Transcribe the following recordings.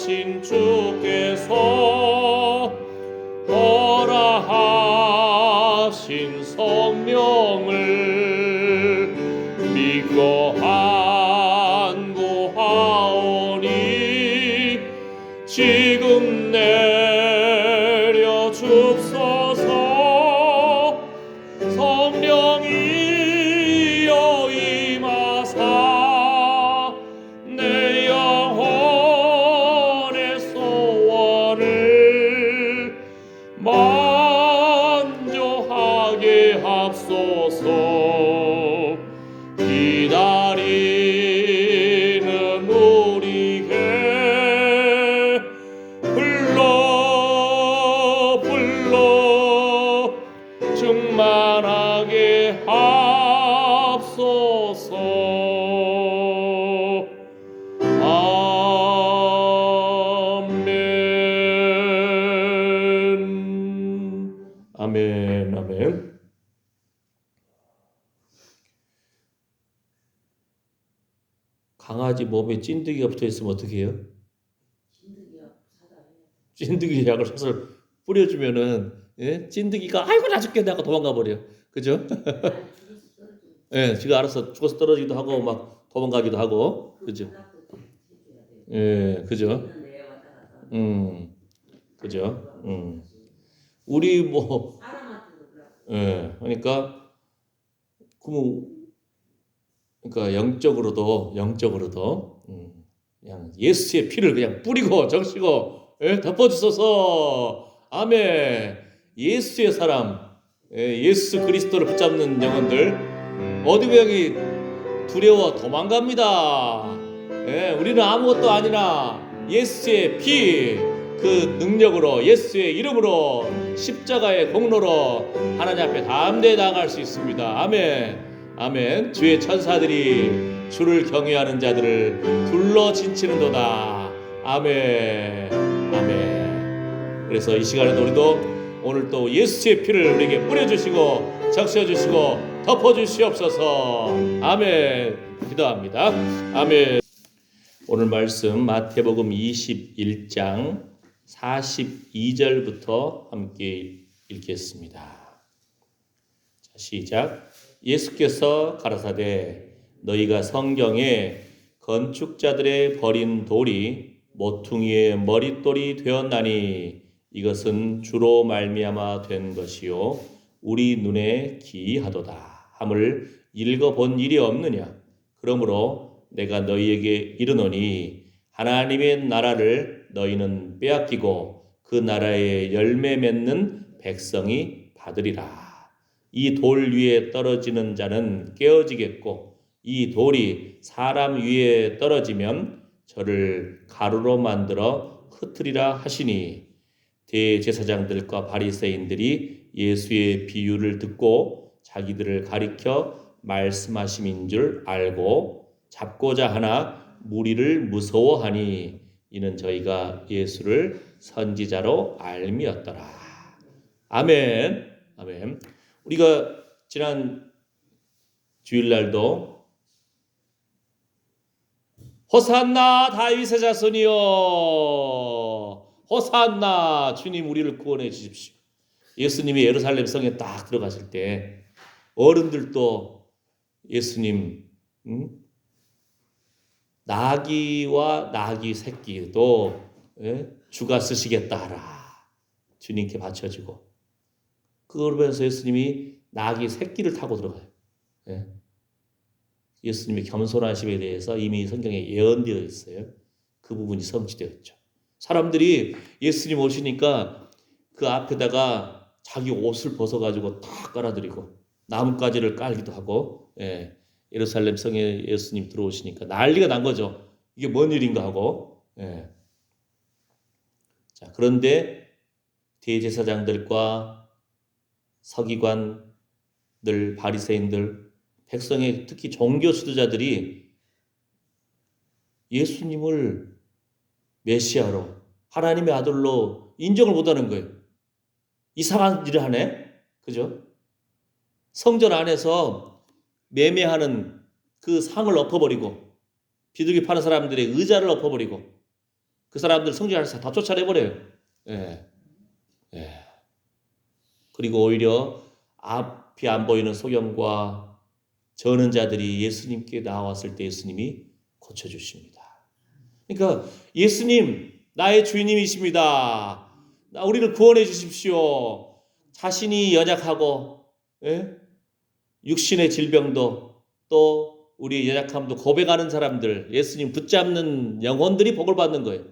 하신 주께서 허락하신 성령을 믿고 안고하오니 지금 내려 줍소서. 성령이여 임하사 내 영혼의 소원을 만족하게 하소서. 기다리는 우리에게 불러 충만하게 하소서. 아멘. 아멘. 아멘. 강아지 몸에 찐득이가 붙어 있으면 어떻게 해요? 찐득이 약을 사서 뿌려주면은, 예? 찐득이가 아이고 나 죽겠네 하고 도망가 버려요. 그죠? 예, 지가 알아서 죽어서 떨어지기도 하고 막 도망가기도 하고, 그죠? 예, 그죠? 그죠? 우리 뭐, 예, 그러니까 그러니까 영적으로도 그냥 예수의 피를 그냥 뿌리고 적시고, 예, 덮어주소서. 아멘. 예수의 사람, 예, 예수 그리스도를 붙잡는 영혼들 어디 여기 두려워 도망갑니다. 예, 우리는 아무것도 아니나 예수의 피, 그 능력으로, 예수의 이름으로, 십자가의 공로로 하나님 앞에 담대히 나아갈 수 있습니다. 아멘. 아멘. 주의 천사들이 주를 경외하는 자들을 둘러 진치는도다. 아멘. 아멘. 그래서 이 시간에도 우리도 오늘 또 예수의 피를 우리에게 뿌려주시고 적셔주시고 덮어주시옵소서. 아멘. 기도합니다. 아멘. 오늘 말씀 마태복음 21장 42절부터 함께 읽겠습니다. 자, 시작. 예수께서 가라사대 너희가 성경에 건축자들의 버린 돌이 모퉁이의 머릿돌이 되었나니 이것은 주로 말미암아 된 것이요 우리 눈에 기이하도다 함을 읽어본 일이 없느냐. 그러므로 내가 너희에게 이르노니 하나님의 나라를 너희는 빼앗기고 그 나라의 열매 맺는 백성이 받으리라. 이 돌 위에 떨어지는 자는 깨어지겠고 이 돌이 사람 위에 떨어지면 저를 가루로 만들어 흩으리라 하시니 대제사장들과 바리새인들이 예수의 비유를 듣고 자기들을 가리켜 말씀하심인 줄 알고 잡고자 하나 무리를 무서워하니 이는 저희가 예수를 선지자로 알미었더라. 아멘. 아멘. 우리가 지난 주일날도 호산나 다윗의 자손이여 호산나 주님 우리를 구원해 주십시오. 예수님이 예루살렘 성에 딱 들어가실 때 어른들도 예수님 나귀와 나귀 새끼도 주가 쓰시겠다 하라 주님께 바쳐지고 그러면서 예수님이 나귀 새끼를 타고 들어가요. 예수님의 겸손하심에 대해서 이미 성경에 예언되어 있어요. 그 부분이 성취되어 있죠. 사람들이 예수님 오시니까 그 앞에다가 자기 옷을 벗어가지고 다 깔아드리고 나뭇가지를 깔기도 하고 예루살렘 성에 예수님 들어오시니까 난리가 난 거죠. 이게 뭔 일인가 하고. 자, 그런데 대제사장들과 서기관들, 바리새인들, 백성의 특히 종교 지도자들이 예수님을 메시아로 하나님의 아들로 인정을 못하는 거예요. 이상한 일을 하네, 그죠? 성전 안에서 매매하는 그 상을 엎어버리고 비둘기 파는 사람들의 의자를 엎어버리고 그 사람들 성질하면서 다 쫓아내버려요. 예, 예. 그리고 오히려 앞이 안 보이는 소경과 저는 자들이 예수님께 나왔을 때 예수님이 고쳐주십니다. 그러니까 예수님 나의 주인님이십니다. 우리를 구원해 주십시오. 자신이 연약하고 육신의 질병도 또 우리의 연약함도 고백하는 사람들, 예수님 붙잡는 영혼들이 복을 받는 거예요.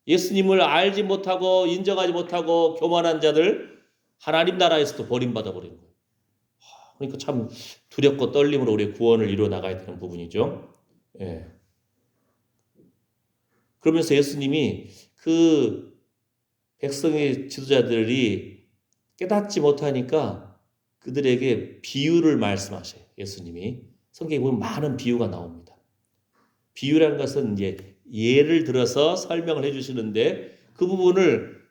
예수님을 알지 못하고 인정하지 못하고 교만한 자들 하나님 나라에서도 버림받아 버리는 거예요. 그러니까 참 두렵고 떨림으로 우리의 구원을 이루어 나가야 되는 부분이죠. 예. 그러면서 예수님이 그 백성의 지도자들이 깨닫지 못하니까 그들에게 비유를 말씀하셔요. 예수님이 성경에 보면 많은 비유가 나옵니다. 비유라는 것은 이제 예를 들어서 설명을 해주시는데 그 부분을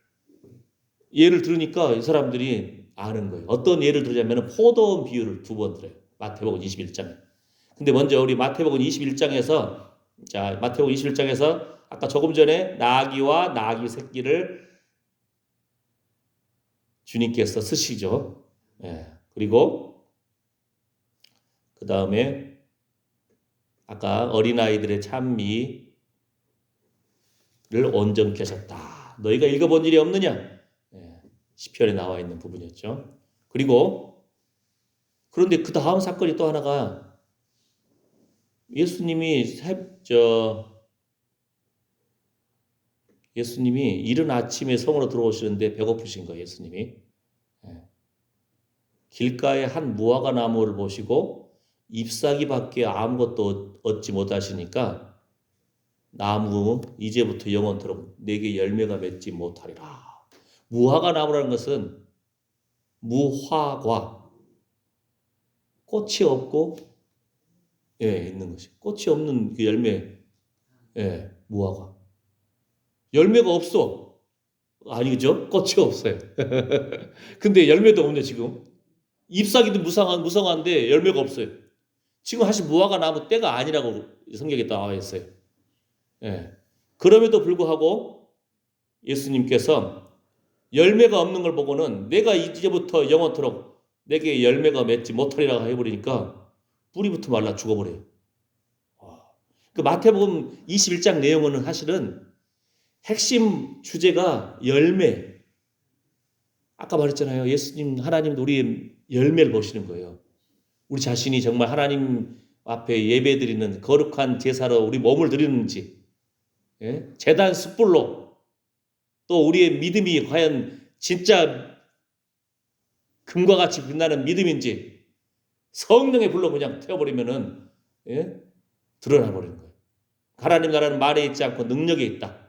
예를 들으니까 이 사람들이 아는 거예요. 어떤 예를 들자면 포도원 비유를 2번 들어요. 마태복음 21장에. 근데 먼저 우리 마태복음 21장에서 마태복음 21장에서 아까 조금 전에 나귀와 나귀 새끼를 주님께서 쓰시죠. 예. 그리고 그 다음에 아까 어린아이들의 찬미를 온전케 하셨다. 너희가 읽어본 일이 없느냐? 예. 시편에 나와 있는 부분이었죠. 그리고 그런데 그 다음 사건이 또 하나가 예수님이 이른 아침에 성으로 들어오시는데 배고프신 거예요. 예수님이. 길가에 한 무화과 나무를 보시고 잎사귀밖에 아무것도 얻지 못하시니까 나무 이제부터 영원토록 내게 열매가 맺지 못하리라. 무화과 나무라는 것은 무화과 꽃이 없고 있는 것이 꽃이 없는 그 열매 무화과 열매가 없어. 아니죠? 꽃이 없어요. 근데 열매도 없네 지금. 잎사귀도 무성한데 열매가 없어요. 지금 사실 무화과 나무 때가 아니라고 성경에 나와 있어요. 그럼에도 불구하고 예수님께서 열매가 없는 걸 보고는 내가 이제부터 영원토록 내게 열매가 맺지 못하리라고 해버리니까 뿌리부터 말라 죽어버려요. 그 마태복음 21장 내용은 사실은 핵심 주제가 열매. 아까 말했잖아요. 예수님, 하나님 우리의 열매를 보시는 거예요. 우리 자신이 정말 하나님 앞에 예배드리는 거룩한 제사로 우리 몸을 드리는지, 제단 숯불로 또 우리의 믿음이 과연 진짜 금과 같이 빛나는 믿음인지 성령의 불로 그냥 태워버리면은 드러나 버리는 거예요. 하나님 나라는 말에 있지 않고 능력에 있다.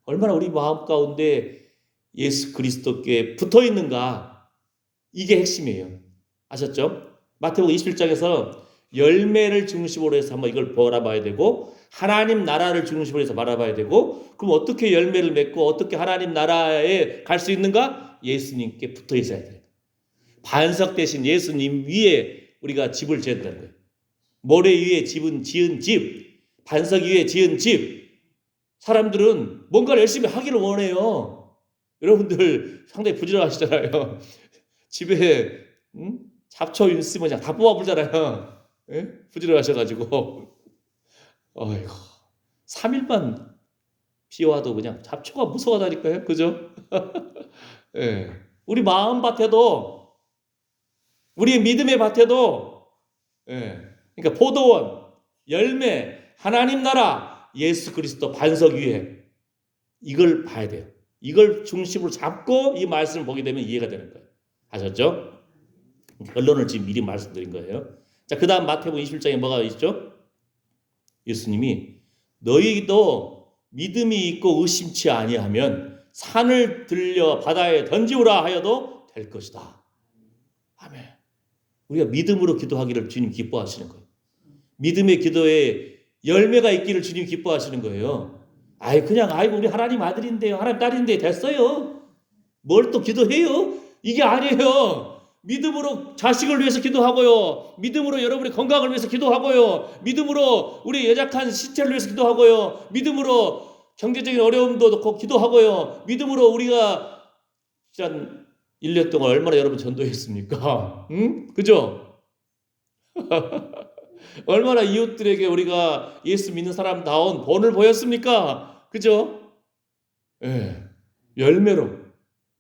얼마나 우리 마음 가운데 예수 그리스도께 붙어 있는가. 이게 핵심이에요. 아셨죠? 마태복음 21장에서 열매를 중심으로 해서 한번 이걸 바라봐야 되고 하나님 나라를 중심으로 해서 바라봐야 되고 그럼 어떻게 열매를 맺고 어떻게 하나님 나라에 갈 수 있는가? 예수님께 붙어 있어야 돼요. 반석 대신 예수님 위에 우리가 집을 지어야 된다는 거예요. 모래 위에 지은 집, 반석 위에 지은 집. 사람들은 뭔가를 열심히 하기를 원해요. 여러분들 상당히 부지런하시잖아요. 집에 잡초 있으면 그냥 다 뽑아보잖아요. 부지런하셔가지고 어이구 3일만 비 와도 그냥 잡초가 무서워하다니까요. 그죠? 우리 마음 밭에도 우리의 믿음의 밭에도 그러니까 포도원, 열매, 하나님 나라 예수 그리스도 반석 위에 이걸 봐야 돼요. 이걸 중심으로 잡고 이 말씀을 보게 되면 이해가 되는 거예요. 아셨죠? 결론을 지금 미리 말씀드린 거예요. 자, 그 다음 마태복음 21장에 뭐가 있죠? 예수님이 너희도 믿음이 있고 의심치 아니하면 산을 들려 바다에 던지우라 하여도 될 것이다. 아멘. 우리가 믿음으로 기도하기를 주님 기뻐하시는 거예요. 믿음의 기도에 열매가 있기를 주님 기뻐하시는 거예요. 그냥 우리 하나님 아들인데요. 하나님 딸인데 됐어요. 뭘 또 기도해요? 이게 아니에요. 믿음으로 자식을 위해서 기도하고요. 믿음으로 여러분의 건강을 위해서 기도하고요. 믿음으로 우리 연약한 신체를 위해서 기도하고요. 믿음으로 경제적인 어려움도 놓고 기도하고요. 믿음으로 우리가 지난 1년 동안 얼마나 여러분 전도했습니까? 응? 그죠? 얼마나 이웃들에게 우리가 예수 믿는 사람다운 본을 보였습니까? 그죠? 예. 열매로.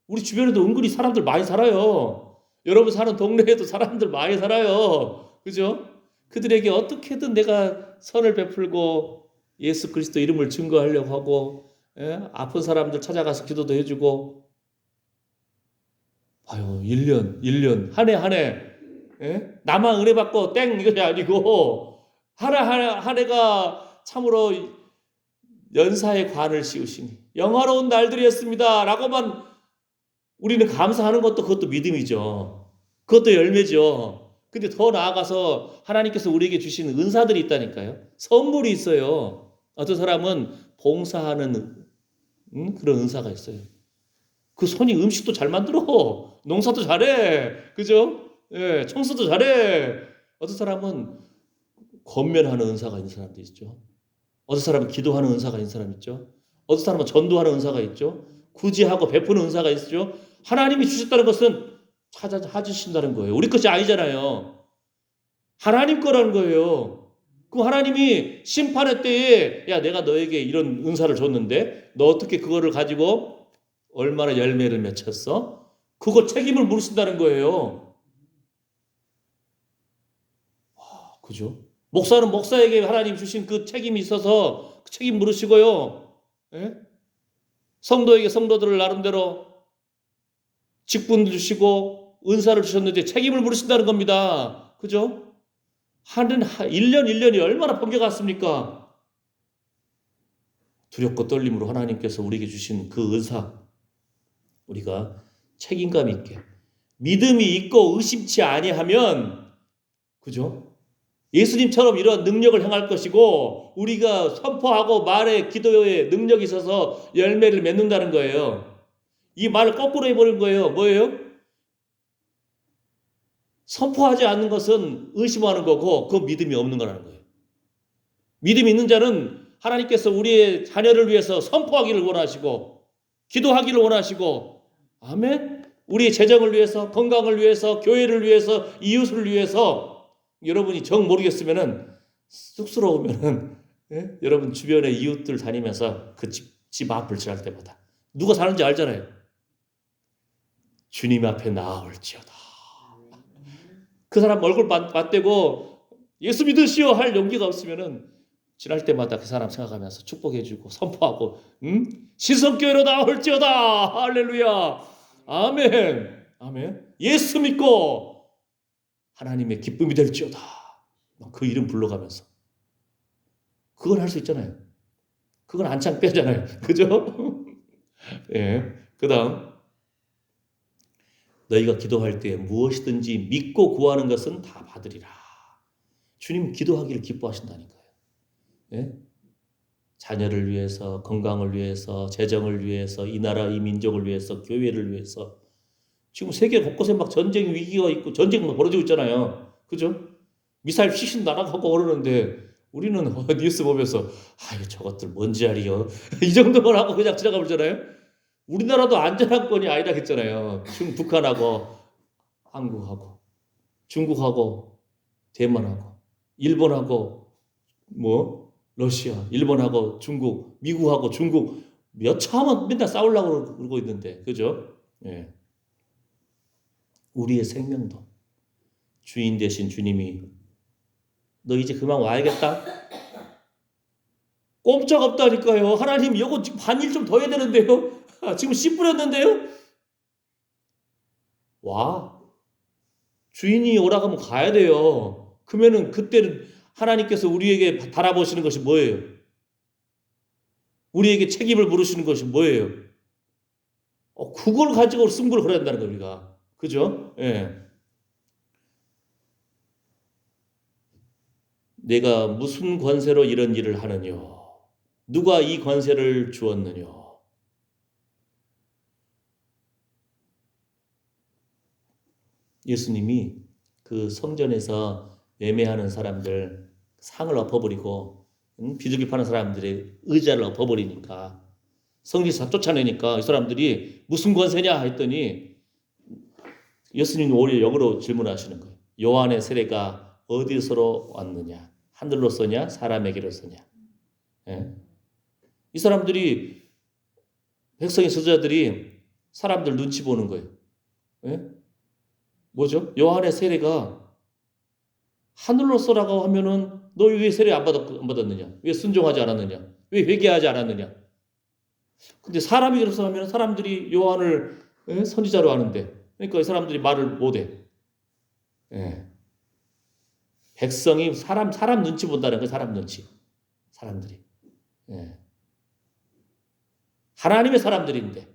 우리 주변에도 은근히 사람들 많이 살아요. 여러분 사는 동네에도 사람들 많이 살아요. 그죠? 그들에게 어떻게든 내가 선을 베풀고 예수 그리스도 이름을 증거하려고 하고, 예? 아픈 사람들 찾아가서 기도도 해주고, 아유, 1년, 한 해, 예? 나만 은혜 받고 땡 이것이 아니고, 한 해가 참으로 연사의 관을 씌우시니 영화로운 날들이었습니다. 라고만 우리는 감사하는 것도 그것도 믿음이죠. 그것도 열매죠. 근데 더 나아가서 하나님께서 우리에게 주신 은사들이 있다니까요. 선물이 있어요. 어떤 사람은 봉사하는 그런 은사가 있어요. 그 손이 음식도 잘 만들어. 농사도 잘해. 그죠? 예, 청소도 잘해. 어떤 사람은 권면하는 은사가 있는 사람도 있죠. 어떤 사람은 기도하는 은사가 있는 사람 있죠. 어떤 사람은 전도하는 은사가 있죠. 구제하고 베푸는 은사가 있죠. 하나님이 주셨다는 것은 찾아주신다는 거예요. 우리 것이 아니잖아요. 하나님 거라는 거예요. 그럼 하나님이 심판의 때에 야 내가 너에게 이런 은사를 줬는데 너 어떻게 그거를 가지고 얼마나 열매를 맺혔어? 그거 책임을 물으신다는 거예요. 그죠? 목사는 목사에게 하나님 주신 그 책임이 있어서 그 책임 물으시고요. 예? 성도에게 성도들을 나름대로 직분도 주시고 은사를 주셨는데 책임을 물으신다는 겁니다. 그죠? 1년이 얼마나 번개같습니까? 두렵고 떨림으로 하나님께서 우리에게 주신 그 은사 우리가 책임감 있게 믿음이 있고 의심치 아니하면 그죠? 예수님처럼 이런 능력을 행할 것이고 우리가 선포하고 말에 기도에 능력이 있어서 열매를 맺는다는 거예요. 이 말을 거꾸로 해버린 거예요. 뭐예요? 선포하지 않는 것은 의심하는 거고 그건 믿음이 없는 거라는 거예요. 믿음이 있는 자는 하나님께서 우리의 자녀를 위해서 선포하기를 원하시고 기도하기를 원하시고 아멘. 우리의 재정을 위해서 건강을 위해서 교회를 위해서 이웃을 위해서 여러분이 정 모르겠으면은 쑥스러우면은 예? 여러분 주변에 이웃들 다니면서 그 집 앞을 지날 때마다 누가 사는지 알잖아요. 주님 앞에 나아올지어다. 그 사람 얼굴 맞대고 예수 믿으시오 할 용기가 없으면은 지날 때마다 그 사람 생각하면서 축복해주고 선포하고 신성교회로 나올지어다 할렐루야 아멘 아멘 예수 믿고 하나님의 기쁨이 될지어다 그 이름 불러가면서 그건 할 수 있잖아요. 그건 한창 빼잖아요. 그죠? 예. 그 다음 너희가 기도할 때 무엇이든지 믿고 구하는 것은 다 받으리라. 주님 기도하기를 기뻐하신다니까요. 예? 자녀를 위해서, 건강을 위해서, 재정을 위해서, 이 나라, 이 민족을 위해서, 교회를 위해서. 지금 세계 곳곳에 막 전쟁 위기가 있고 전쟁 벌어지고 있잖아요. 그죠? 미사일 휘신 날아가고 그러는데 우리는 뉴스 보면서 아유 저것들 뭔지 알이요. 이 정도만 하고 그냥 지나가 버리잖아요. 우리나라도 안전한권이 아니다 했잖아요. 북한하고 한국하고 중국하고 대만하고 일본하고 뭐 러시아, 일본하고 중국, 미국하고 중국 여차하면 맨날 싸우려고 그러고 있는데 그죠? 예. 우리의 생명도 주인 되신 주님이 너 이제 그만 와야겠다. 꼼짝없다니까요. 하나님 이거 지금 반일 좀 더 해야 되는데요. 지금 씨 뿌렸는데요. 와. 주인이 오라고 하면 가야 돼요. 그러면은 그때는 하나님께서 우리에게 바라보시는 것이 뭐예요? 우리에게 책임을 물으시는 것이 뭐예요? 그걸 가지고 승부를 걸어야 된다는 거예요, 우리가. 그죠? 예. 내가 무슨 권세로 이런 일을 하느냐? 누가 이 권세를 주었느냐? 예수님이 그 성전에서 매매하는 사람들 상을 엎어버리고 비둘기 파는 사람들의 의자를 엎어버리니까 성리사 쫓아내니까 이 사람들이 무슨 권세냐 했더니 예수님이 오히려 역으로 질문하시는 거예요. 요한의 세례가 어디서로 왔느냐? 하늘로서냐? 사람에게로서냐? 예? 이 사람들이 백성의 저자들이 사람들 눈치 보는 거예요. 예? 뭐죠? 요한의 세례가 하늘로서라고 하면은 너 왜 세례 안 받았느냐? 왜 순종하지 않았느냐? 왜 회개하지 않았느냐? 근데 사람이 그래서 하면 사람들이 요한을 선지자로 하는데 그러니까 이 사람들이 말을 못해. 예. 백성이 사람 눈치 본다는 거예요. 사람 눈치. 사람들이. 예. 하나님의 사람들인데.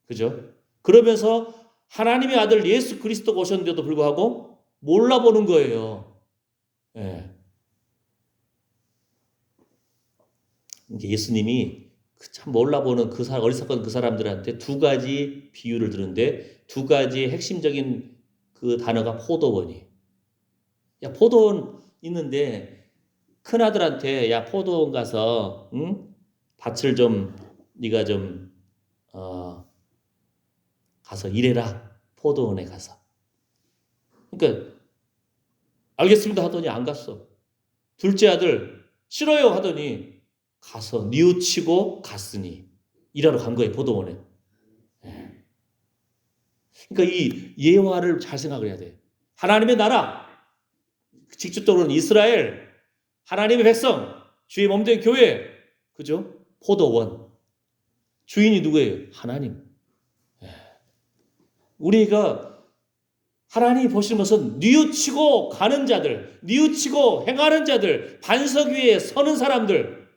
그죠? 그러면서 하나님의 아들 예수 그리스도가 오셨는데도 불구하고 몰라보는 거예요. 예. 이제 예수님이 참 몰라보는 어리석은 그 사람들한테 두 가지 비유를 드는데 두 가지 핵심적인 그 단어가 포도원이에요. 야, 포도원 있는데 큰아들한테 야, 포도원 가서 밭을 좀 네가 좀 가서 일해라. 포도원에 가서. 그러니까 알겠습니다 하더니 안 갔어. 둘째 아들 싫어요 하더니 가서 뉘우치고 갔으니 일하러 간 거예요. 포도원에. 그러니까 이 예화를 잘 생각을 해야 돼요. 하나님의 나라, 직접적으로는 이스라엘, 하나님의 백성, 주의 몸된 교회, 그죠? 포도원. 주인이 누구예요? 하나님. 우리가 하나님이 보시는 것은 뉘우치고 가는 자들, 뉘우치고 행하는 자들, 반석 위에 서는 사람들,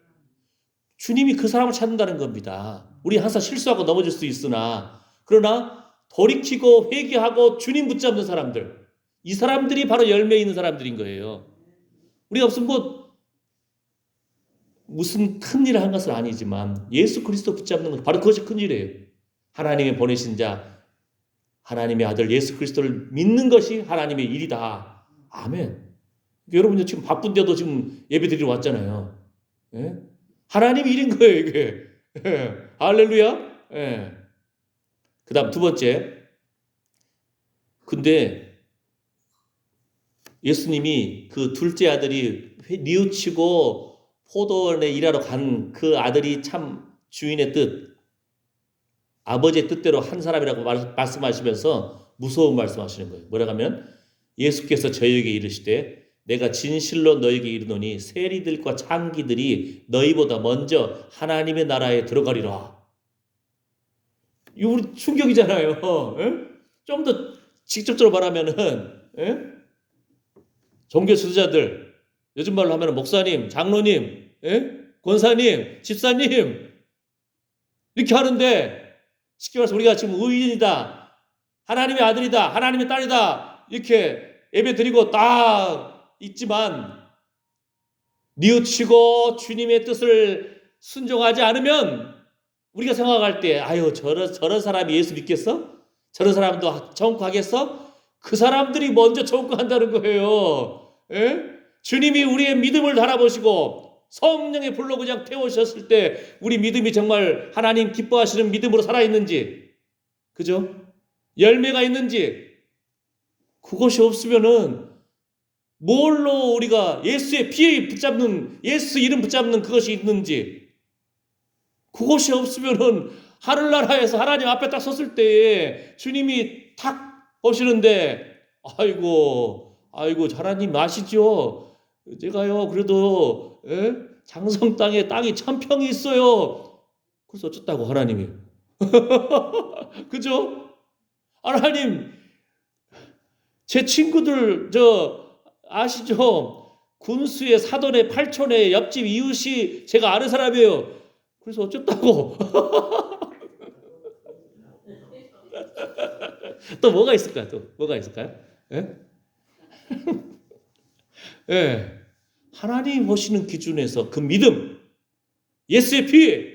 주님이 그 사람을 찾는다는 겁니다. 우리 항상 실수하고 넘어질 수 있으나 그러나 돌이키고 회개하고 주님 붙잡는 사람들, 이 사람들이 바로 열매 있는 사람들인 거예요. 우리가 무슨 큰 일을 한 것은 아니지만 예수 그리스도 붙잡는 것 바로 그것이 큰 일이에요. 하나님의 보내신 자, 하나님의 아들 예수 그리스도를 믿는 것이 하나님의 일이다. 아멘. 여러분들 지금 바쁜데도 지금 예배 드리러 왔잖아요. 예? 하나님의 일인 거예요, 이게. 예. 할렐루야. 예. 그 다음 두 번째. 근데 예수님이 그 둘째 아들이 뉘우치고 포도원에 일하러 간 그 아들이 참 주인의 뜻, 아버지의 뜻대로 한 사람이라고 말씀하시면서 무서운 말씀하시는 거예요. 뭐라고 하면 예수께서 저희에게 이르시되 내가 진실로 너에게 이르노니 세리들과 창기들이 너희보다 먼저 하나님의 나라에 들어가리라. 이거 우리 충격이잖아요. 좀 더 직접적으로 말하면은 종교 지도자들, 요즘 말로 하면 목사님, 장로님, 권사님, 집사님 이렇게 하는데 쉽게 말해서 우리가 지금 의인이다, 하나님의 아들이다, 하나님의 딸이다 이렇게 예배 드리고 딱 있지만 뉘우치고 주님의 뜻을 순종하지 않으면 우리가 생각할 때 아유 저런 사람이 예수 믿겠어? 저런 사람도 천국 가겠어? 그 사람들이 먼저 천국 간다는 거예요. 주님이 우리의 믿음을 달아보시고 성령의 불로 그냥 태우셨을 때 우리 믿음이 정말 하나님 기뻐하시는 믿음으로 살아있는지, 그죠? 열매가 있는지, 그것이 없으면은 뭘로 우리가 예수의 피에 붙잡는, 예수 이름 붙잡는 그것이 있는지, 그것이 없으면은 하늘나라에서 하나님 앞에 딱 섰을 때에 주님이 탁 보시는데 아이고 하나님 아시죠? 제가요 그래도 장성 땅에 땅이 1000평이 있어요. 그래서 어쩌다고 하나님이 그죠? 하나님 제 친구들 아시죠? 군수의 사돈의 팔촌의 옆집 이웃이 제가 아는 사람이에요. 그래서 어쩌다고 또 뭐가 있을까요? 또 뭐가 있을까요? 예. 하나님 보시는 기준에서 그 믿음, 예수의 피,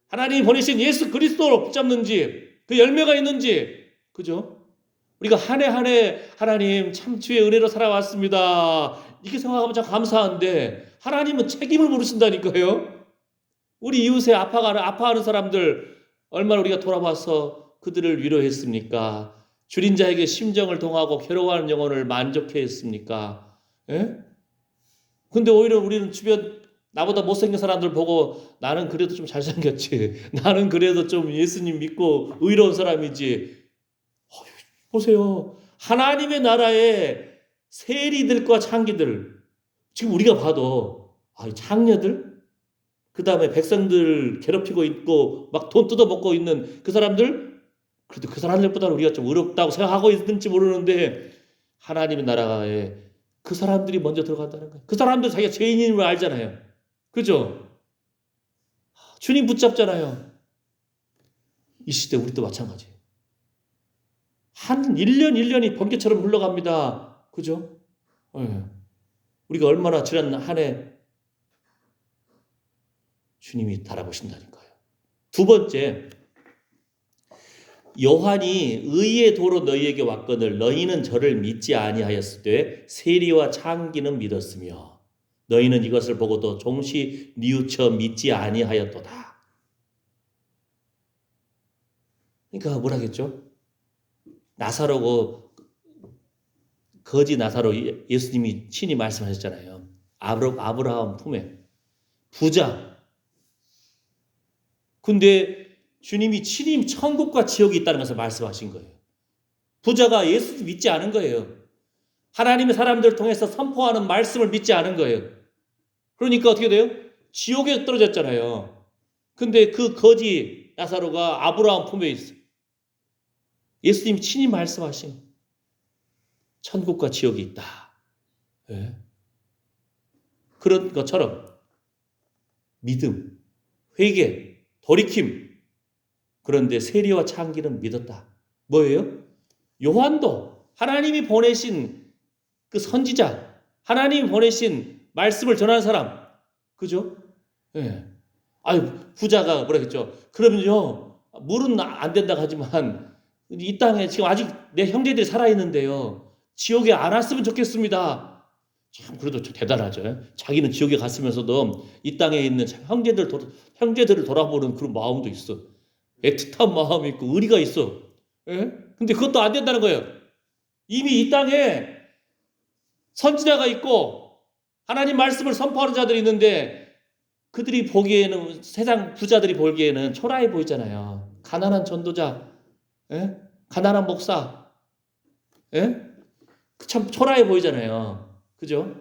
하나님 보내신 예수 그리스도로 붙잡는지, 그 열매가 있는지, 그죠? 우리가 한 해 한 해 하나님 참 주의 은혜로 살아왔습니다. 이렇게 생각하면 참 감사한데 하나님은 책임을 물으신다니까요. 우리 이웃에 아파하는 사람들 얼마나 우리가 돌아봐서 그들을 위로했습니까? 줄인 자에게 심정을 동하고 괴로워하는 영혼을 만족해 했습니까? 예? 근데 오히려 우리는 주변 나보다 못생긴 사람들 보고 나는 그래도 좀 잘생겼지. 나는 그래도 좀 예수님 믿고 의로운 사람이지. 보세요. 하나님의 나라의 세리들과 창기들, 지금 우리가 봐도 이 창녀들, 그 다음에 백성들 괴롭히고 있고 막 돈 뜯어먹고 있는 그 사람들, 그래도 그 사람들보다 우리가 좀 의롭다고 생각하고 있는지 모르는데 하나님의 나라에 그 사람들이 먼저 들어간다는 거예요. 그 사람들 자기가 죄인인 걸 알잖아요. 그죠? 주님 붙잡잖아요. 이 시대 우리도 마찬가지예요. 한 1년 1년이 번개처럼 흘러갑니다. 그죠? 네. 우리가 얼마나 지난 한 해 주님이 달아보신다니까요. 두 번째, 요한이 의의 도로 너희에게 왔거늘 너희는 저를 믿지 아니하였을 때 세리와 창기는 믿었으며 너희는 이것을 보고도 종시 뉘우쳐 믿지 아니하였도다. 그러니까 뭐라겠죠? 나사로고 거지 나사로 예수님이 친히 말씀하셨잖아요. 아브라함 품에 부자. 근데 주님이 친히 천국과 지옥이 있다는 것을 말씀하신 거예요. 부자가 예수 믿지 않은 거예요. 하나님의 사람들을 통해서 선포하는 말씀을 믿지 않은 거예요. 그러니까 어떻게 돼요? 지옥에 떨어졌잖아요. 근데 그 거지 나사로가 아브라함 품에 있어요. 예수님이 친히 말씀하신 천국과 지옥이 있다. 네. 그런 것처럼 믿음, 회개, 돌이킴, 그런데 세리와 창기는 믿었다. 뭐예요? 요한도 하나님이 보내신 그 선지자, 하나님이 보내신 말씀을 전하는 사람, 그죠? 예. 부자가 뭐라 했죠? 그러면요, 물은 안 된다 하지만 이 땅에 지금 아직 내 형제들이 살아있는데요, 지옥에 안 왔으면 좋겠습니다. 참 그래도 대단하죠. 자기는 지옥에 갔으면서도 이 땅에 있는 형제들을 돌아보는 그런 마음도 있어. 애틋한 마음이 있고 의리가 있어. 예? 근데 그것도 안 된다는 거예요. 이미 이 땅에 선지자가 있고 하나님 말씀을 선포하는 자들이 있는데 그들이 보기에는 세상 부자들이 보기에는 초라해 보이잖아요. 가난한 전도자, 예? 가난한 목사, 예? 참 초라해 보이잖아요. 그죠?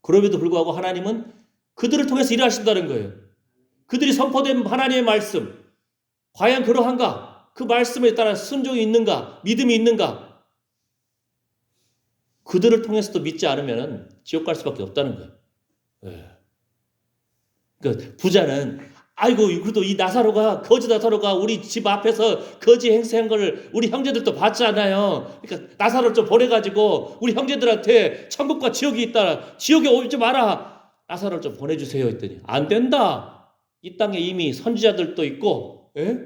그럼에도 불구하고 하나님은 그들을 통해서 일하신다는 거예요. 그들이 선포된 하나님의 말씀, 과연 그러한가? 그 말씀에 따라 순종이 있는가? 믿음이 있는가? 그들을 통해서도 믿지 않으면 지옥 갈 수밖에 없다는 거예요. 네. 그러니까 부자는 그래도 이 거지 나사로가 우리 집 앞에서 거지 행세한 걸 우리 형제들도 봤잖아요. 그러니까 나사로를 좀 보내가지고 우리 형제들한테 천국과 지옥이 있다. 지옥에 오지 마라. 나사로를 좀 보내주세요 했더니 안 된다. 이 땅에 이미 선지자들도 있고, 예?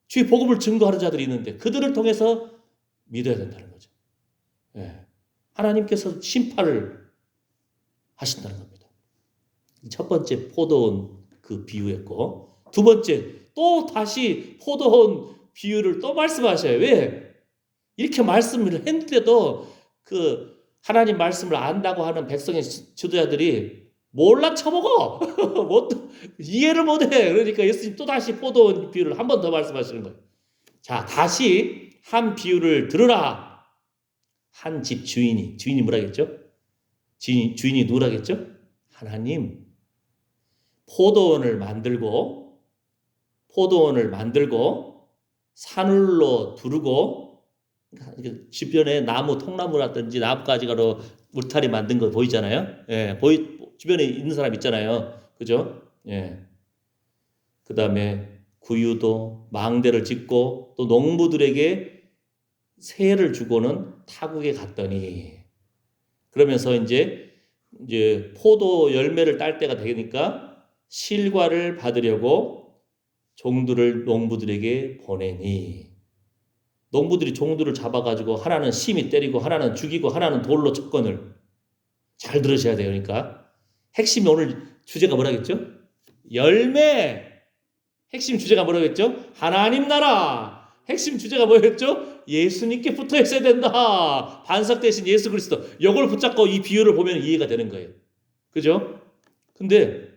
주의 복음을 증거하는 자들이 있는데 그들을 통해서 믿어야 된다는 거죠. 예. 하나님께서 심판을 하신다는 겁니다. 첫 번째 포도원 그 비유했고, 두 번째 또 다시 포도원 비유를 또 말씀하셔요. 왜? 이렇게 말씀을 했는데도 그 하나님 말씀을 안다고 하는 백성의 지도자들이 몰라 쳐먹어. 이해를 못해. 그러니까 예수님 또 다시 포도원 비유를 한 번 더 말씀하시는 거예요. 자, 다시 한 비유를 들으라. 한 집 주인이 뭐라겠죠? 주인이 누구라겠죠? 하나님. 포도원을 만들고 산울로 두르고 주변에 나무, 통나무라든지 나뭇가지로 울타리 만든 거 보이잖아요. 예, 주변에 있는 사람 있잖아요. 그죠? 예. 그 다음에 구유도 망대를 짓고 또 농부들에게 세를 주고는 타국에 갔더니 그러면서 이제 포도 열매를 딸 때가 되니까 실과를 받으려고 종들을 농부들에게 보내니 농부들이 종들을 잡아가지고 하나는 심히 때리고 하나는 죽이고 하나는 돌로 쳤거늘 잘 들으셔야 돼요. 그러니까 핵심이 오늘 주제가 뭐라겠죠? 열매. 핵심 주제가 뭐라겠죠? 하나님 나라. 핵심 주제가 뭐였죠? 예수님께 붙어 있어야 된다. 반석 대신 예수 그리스도. 이걸 붙잡고 이 비유를 보면 이해가 되는 거예요. 그죠? 근데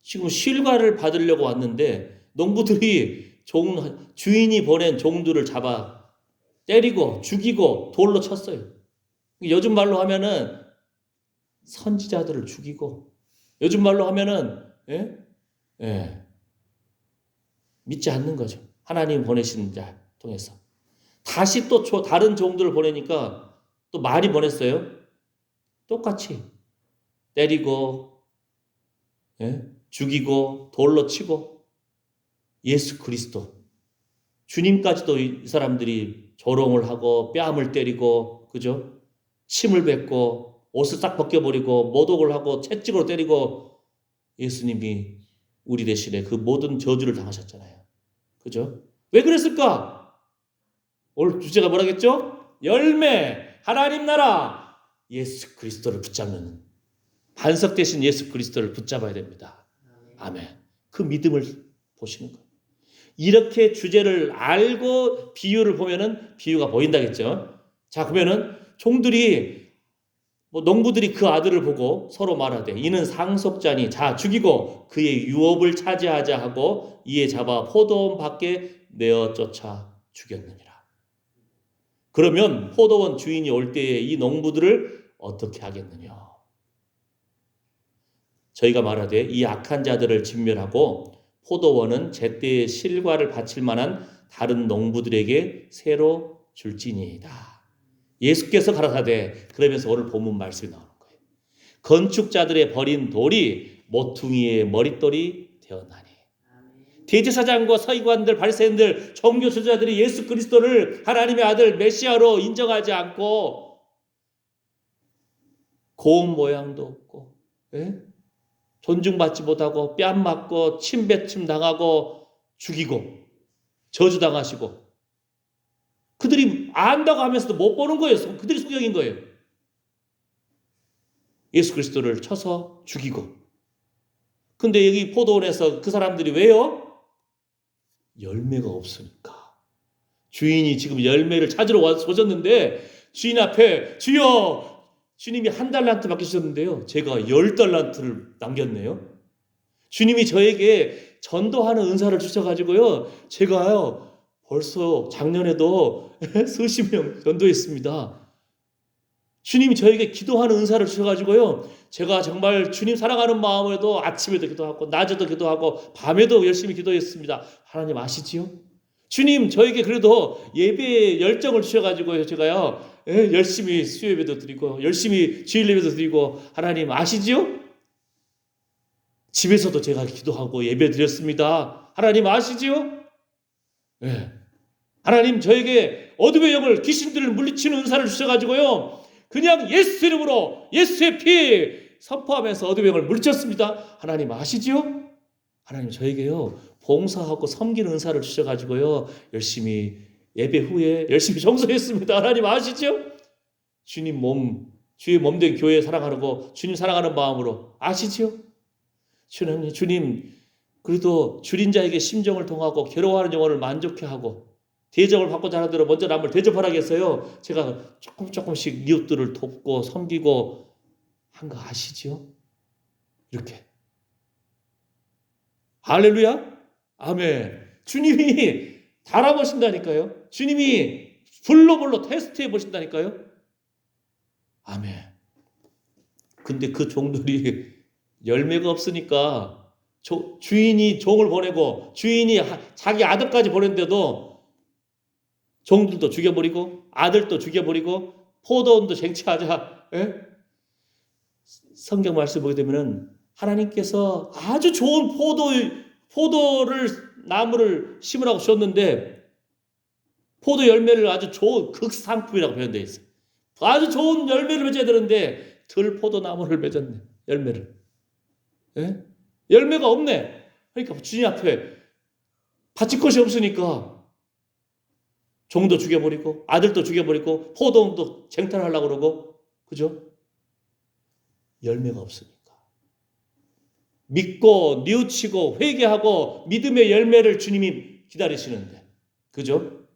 지금 실과를 받으려고 왔는데 농부들이 주인이 보낸 종들을 잡아 때리고 죽이고 돌로 쳤어요. 요즘 말로 하면은 선지자들을 죽이고, 요즘 말로 하면은 믿지 않는 거죠. 하나님 보내신 자 통해서. 다시 또 다른 종들을 보내니까 또 많이 보냈어요. 똑같이 때리고, 죽이고, 돌로 치고. 예수 그리스도. 주님까지도 이 사람들이 조롱을 하고 뺨을 때리고, 그죠? 침을 뱉고 옷을 싹 벗겨버리고 모독을 하고 채찍으로 때리고 예수님이 우리 대신에 그 모든 저주를 당하셨잖아요. 그죠? 왜 그랬을까? 오늘 주제가 뭐라겠죠? 열매, 하나님 나라, 예수 그리스도를 붙잡는, 반석 대신 예수 그리스도를 붙잡아야 됩니다. 아멘. 그 믿음을 보시는 거예요. 이렇게 주제를 알고 비유를 보면은 비유가 보인다겠죠. 자, 그러면은 종들이 농부들이 그 아들을 보고 서로 말하되 이는 상속자니 자 죽이고 그의 유업을 차지하자 하고 이에 잡아 포도원 밖에 내어 쫓아 죽였느니라. 그러면 포도원 주인이 올 때에 이 농부들을 어떻게 하겠느냐? 저희가 말하되 이 악한 자들을 진멸하고 포도원은 제때의 실과를 바칠 만한 다른 농부들에게 새로 줄지니이다. 예수께서 가라사대, 그러면서 오늘 본문 말씀이 나오는 거예요. 건축자들의 버린 돌이 모퉁이의 머릿돌이 되었나니. 대제사장과 서기관들, 바리새인들, 종교 지도자들이 예수 그리스도를 하나님의 아들 메시아로 인정하지 않고 고운 모양도 없고, 존중받지 못하고 뺨 맞고 침뱉음 당하고 죽이고 저주당하시고, 그들이 안다고 하면서도 못 보는 거예요. 그들이 소경인 거예요. 예수 그리스도를 쳐서 죽이고. 근데 여기 포도원에서 그 사람들이 왜요? 열매가 없으니까. 주인이 지금 열매를 찾으러 오셨는데 주인 앞에 주여, 주님이 1달란트 맡기셨는데요. 제가 10달란트를 남겼네요. 주님이 저에게 전도하는 은사를 주셔가지고요. 제가요. 벌써 작년에도 수십 명 전도했습니다. 주님이 저에게 기도하는 은사를 주셔가지고요. 제가 정말 주님 사랑하는 마음으로 아침에도 기도하고 낮에도 기도하고 밤에도 열심히 기도했습니다. 하나님 아시지요? 주님 저에게 그래도 예배에 열정을 주셔가지고요. 제가요. 열심히 수요예배도 드리고 열심히 주일 예배도 드리고, 하나님 아시지요? 집에서도 제가 기도하고 예배 드렸습니다. 하나님 아시지요? 하나님 저에게 어둠의 영을, 귀신들을 물리치는 은사를 주셔가지고요. 그냥 예수 이름으로 예수의 피 선포하면서 어둠의 영을 물리쳤습니다. 하나님 아시지요? 하나님 저에게요. 봉사하고 섬기는 은사를 주셔가지고요. 열심히 예배 후에 열심히 청소했습니다. 하나님 아시죠? 주님 주의 몸된 교회 사랑하고 주님 사랑하는 마음으로 아시죠? 주님 그래도 줄인 자에게 심정을 통하고 괴로워하는 영혼을 만족해 하고 대접을 받고자 하는 대로 먼저 남을 대접하라고 했어요. 제가 조금씩 이웃들을 돕고 섬기고 한 거 아시죠? 이렇게. 할렐루야? 아멘. 주님이 달아보신다니까요. 주님이 불로 테스트해 보신다니까요. 아멘. 근데 그 종들이 열매가 없으니까 주인이 종을 보내고 주인이 자기 아들까지 보냈는데도 종들도 죽여버리고 아들도 죽여버리고 포도원도 쟁취하자. 성경 말씀 보게 되면은 하나님께서 아주 좋은 포도를 나무를 심으라고 주셨는데 포도 열매를 아주 좋은 극상품이라고 표현되어 있어요. 아주 좋은 열매를 맺어야 되는데 들포도나무를 맺었네. 열매를. 열매가 없네. 그러니까 주님 앞에 바칠 것이 없으니까 종도 죽여버리고 아들도 죽여버리고 포도원도 쟁탈하려고 그러고, 그죠? 열매가 없으니까. 믿고 뉘우치고 회개하고 믿음의 열매를 주님이 기다리시는데, 그죠?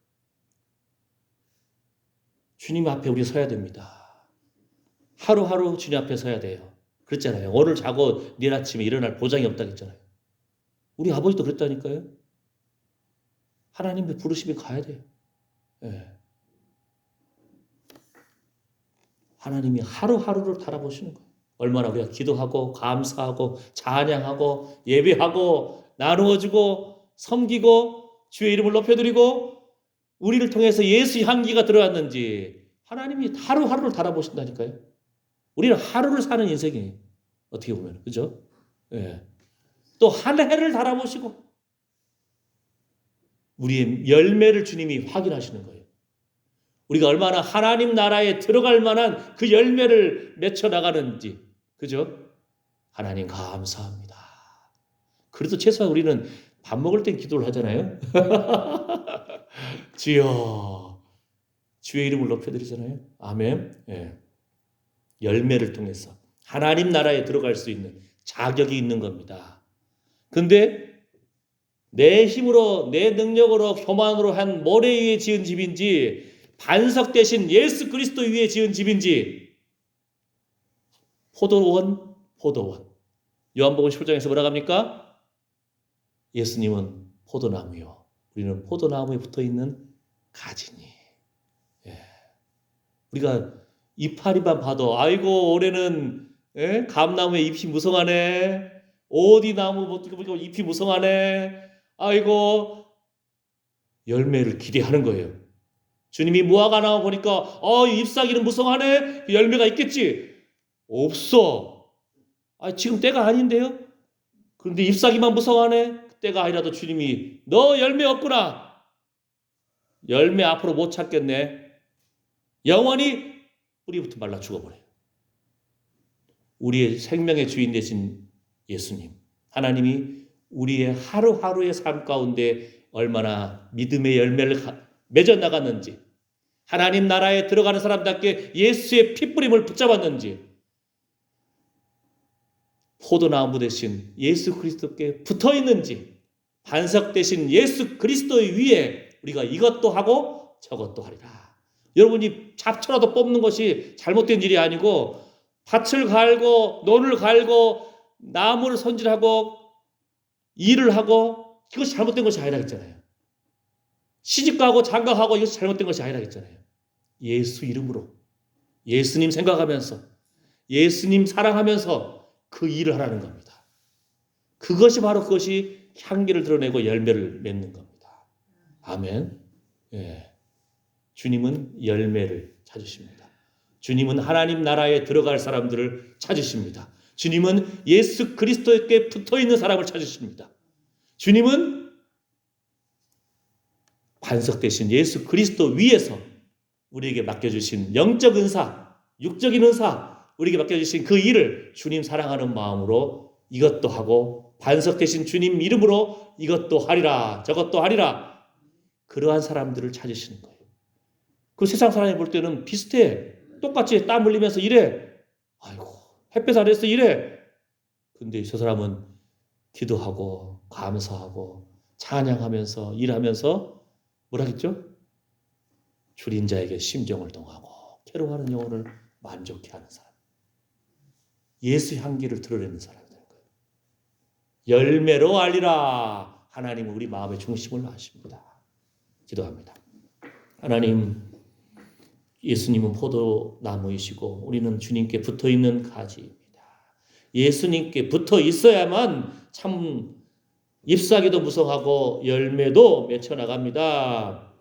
주님 앞에 우리 서야 됩니다. 하루하루 주님 앞에 서야 돼요. 그랬잖아요. 오늘 자고 내일 아침에 일어날 보장이 없다고 했잖아요. 우리 아버지도 그랬다니까요. 하나님의 부르심이 가야 돼요. 예. 하나님이 하루하루를 달아보시는 거예요. 얼마나 우리가 기도하고 감사하고 찬양하고 예배하고 나누어주고 섬기고 주의 이름을 높여드리고 우리를 통해서 예수 향기가 들어왔는지 하나님이 하루하루를 달아보신다니까요. 우리는 하루를 사는 인생이에요. 어떻게 보면. 그죠? 예. 또 한 해를 달아보시고 우리의 열매를 주님이 확인하시는 거예요. 우리가 얼마나 하나님 나라에 들어갈 만한 그 열매를 맺혀 나가는지. 그죠? 하나님 감사합니다. 그래도 최소한 우리는 밥 먹을 땐 기도를 하잖아요. 주여, 주의 이름을 높여드리잖아요. 아멘. 예. 열매를 통해서 하나님 나라에 들어갈 수 있는 자격이 있는 겁니다. 근데 내 힘으로 내 능력으로 교만으로 한 모래 위에 지은 집인지 반석 대신 예수 그리스도 위에 지은 집인지 포도원. 요한복음 10장에서 뭐라고 합니까? 예수님은 포도나무요. 우리는 포도나무에 붙어있는 가지니. 예. 우리가 이파리만 봐도 아이고 올해는 감나무에 잎이 무성하네. 어디 나무 잎이 무성하네. 아이고 열매를 기대하는 거예요. 주님이 무화과 나무 보니까 잎사귀는 무성하네. 열매가 있겠지. 없어. 지금 때가 아닌데요. 그런데 잎사귀만 무성하네. 때가 아니라도 주님이 너 열매 없구나. 열매 앞으로 못 찾겠네. 영원히 뿌리부터 말라 죽어버려요. 우리의 생명의 주인 되신 예수님, 하나님이 우리의 하루하루의 삶 가운데 얼마나 믿음의 열매를 맺어 나갔는지, 하나님 나라에 들어가는 사람답게 예수의 핏부림을 붙잡았는지, 포도나무 대신 예수 그리스도께 붙어 있는지, 반석 대신 예수 그리스도의 위에 우리가 이것도 하고 저것도 하리라. 여러분이 잡초라도 뽑는 것이 잘못된 일이 아니고 밭을 갈고 논을 갈고 나무를 손질하고 일을 하고 이것이 잘못된 것이 아니라 했잖아요. 시집가고 장가가고 이것이 잘못된 것이 아니라 했잖아요. 예수 이름으로 예수님 생각하면서 예수님 사랑하면서 그 일을 하라는 겁니다. 그것이 바로 그것이 향기를 드러내고 열매를 맺는 겁니다. 아멘. 예. 주님은 열매를 찾으십니다. 주님은 하나님 나라에 들어갈 사람들을 찾으십니다. 주님은 예수 그리스도에게 붙어있는 사람을 찾으십니다. 주님은 반석 대신 예수 그리스도 위에서 우리에게 맡겨주신 영적 은사, 육적인 은사, 우리에게 맡겨주신 그 일을 주님 사랑하는 마음으로 이것도 하고 반석 대신 주님 이름으로 이것도 하리라 저것도 하리라, 그러한 사람들을 찾으시는 거예요. 그 세상 사람이 볼 때는 비슷해. 똑같이 땀 흘리면서 일해. 아이고 햇볕 아래서 일해. 근데 저 사람은 기도하고 감사하고 찬양하면서 일하면서 뭐라 했죠? 줄인 자에게 심정을 동하고 괴로워하는 영혼을 만족해 하는 사람. 예수 향기를 드러내는 사람이 되는 거예요. 열매로 알리라. 하나님은 우리 마음의 중심을 아십니다. 기도합니다. 하나님, 예수님은 포도나무이시고 우리는 주님께 붙어있는 가지입니다. 예수님께 붙어 있어야만 참 잎사귀도 무성하고 열매도 맺혀 나갑니다.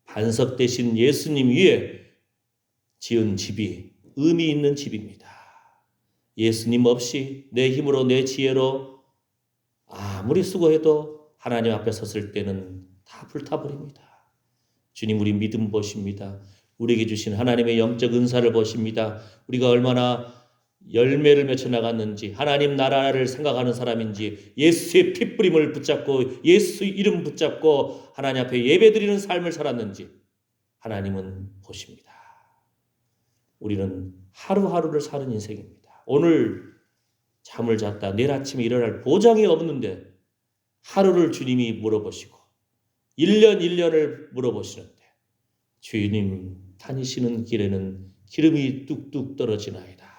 반석 대신 예수님 위에 지은 집이 의미 있는 집입니다. 예수님 없이 내 힘으로 내 지혜로 아무리 수고해도 하나님 앞에 섰을 때는 다 불타버립니다. 주님 우리 믿음 보십니다. 우리에게 주신 하나님의 영적 은사를 보십니다. 우리가 얼마나 열매를 맺혀 나갔는지, 하나님 나라를 생각하는 사람인지, 예수의 핏부림을 붙잡고 예수 이름 붙잡고 하나님 앞에 예배드리는 삶을 살았는지 하나님은 보십니다. 우리는 하루하루를 사는 인생입니다. 오늘 잠을 잤다 내일 아침에 일어날 보장이 없는데 하루를 주님이 물어보시고 1년 1년을 물어보시는데 주님 다니시는 길에는 기름이 뚝뚝 떨어지나이다.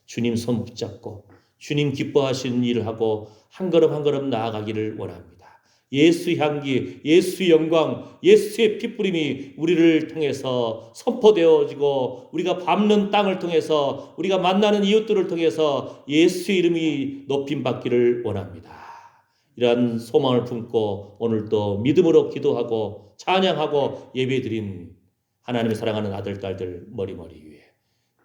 주님 손 붙잡고 주님 기뻐하시는 일을 하고 한 걸음 한 걸음 나아가기를 원합니다. 예수 향기, 예수 영광, 예수의 피뿌림이 우리를 통해서 선포되어지고 우리가 밟는 땅을 통해서 우리가 만나는 이웃들을 통해서 예수의 이름이 높임받기를 원합니다. 이러한 소망을 품고 오늘도 믿음으로 기도하고 찬양하고 예배드린 하나님의 사랑하는 아들, 딸들 머리머리 위에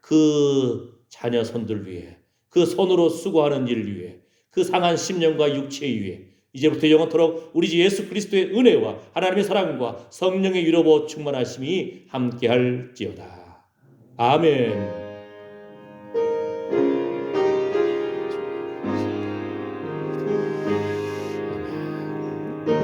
그 자녀 손들 위에 그 손으로 수고하는 일 위에 그 상한 심령과 육체 위에 이제부터 영원토록 우리 주 예수 그리스도의 은혜와 하나님의 사랑과 성령의 위로보 충만하심이 함께할지어다. 아멘.